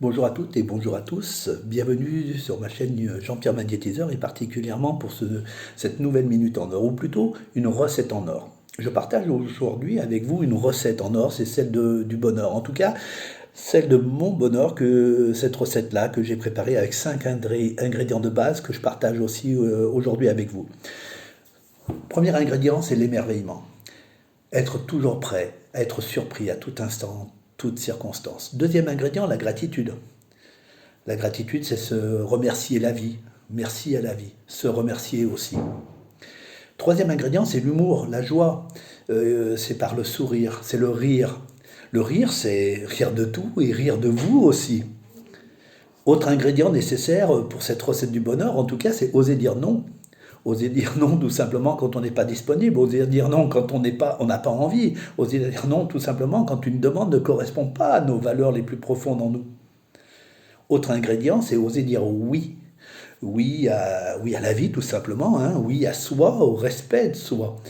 Bonjour à toutes et bonjour à tous. Bienvenue sur ma chaîne Jean-Pierre Magnétiseur et particulièrement pour cette nouvelle minute en or, ou plutôt une recette en or. Je partage aujourd'hui avec vous une recette en or, c'est celle du bonheur. En tout cas, celle de mon bonheur, que cette recette-là que j'ai préparée avec 5 ingrédients de base que je partage aussi aujourd'hui avec vous. Premier ingrédient, c'est l'émerveillement. Être toujours prêt, être surpris à tout instant, toute circonstance. Deuxième ingrédient, la gratitude. La gratitude, c'est se remercier la vie. Merci à la vie. Se remercier aussi. Troisième ingrédient, c'est l'humour, la joie. C'est par le sourire, c'est le rire. Le rire, c'est rire de tout et rire de vous aussi. Autre ingrédient nécessaire pour cette recette du bonheur, en tout cas, c'est oser dire non. Oser dire non tout simplement quand on n'est pas disponible, oser dire non quand on n'a pas envie, oser dire non tout simplement quand une demande ne correspond pas à nos valeurs les plus profondes en nous. Autre ingrédient, c'est oser dire oui. Oui à la vie tout simplement, hein. Oui à soi, au respect de soi.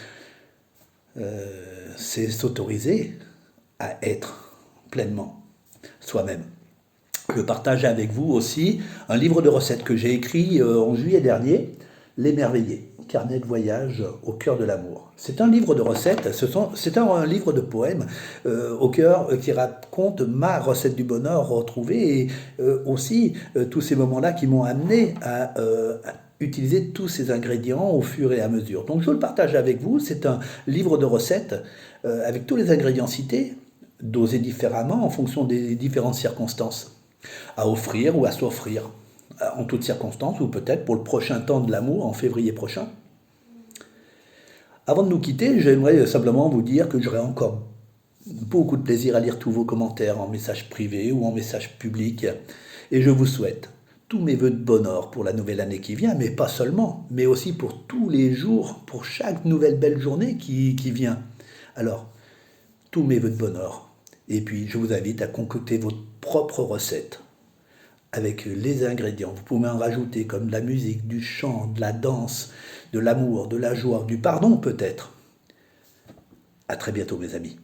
C'est s'autoriser à être pleinement soi-même. Je partage avec vous aussi un livre de recettes que j'ai écrit en juillet dernier, L'émerveillé, carnet de voyage au cœur de l'amour. C'est un livre de recettes, c'est un livre de poèmes au cœur qui raconte ma recette du bonheur retrouvée et aussi tous ces moments-là qui m'ont amené à utiliser tous ces ingrédients au fur et à mesure. Donc je le partage avec vous, c'est un livre de recettes avec tous les ingrédients cités, dosés différemment en fonction des différentes circonstances, à offrir ou à s'offrir en toutes circonstances, ou peut-être pour le prochain temps de l'amour en février prochain. Avant de nous quitter, j'aimerais simplement vous dire que j'aurai encore beaucoup de plaisir à lire tous vos commentaires en message privé ou en message public. Et je vous souhaite tous mes vœux de bonheur pour la nouvelle année qui vient, mais pas seulement, mais aussi pour tous les jours, pour chaque nouvelle belle journée qui vient. Alors, tous mes vœux de bonheur. Et puis, je vous invite à concocter votre propre recette avec les ingrédients. Vous pouvez en rajouter comme de la musique, du chant, de la danse, de l'amour, de la joie, du pardon peut-être. À très bientôt mes amis.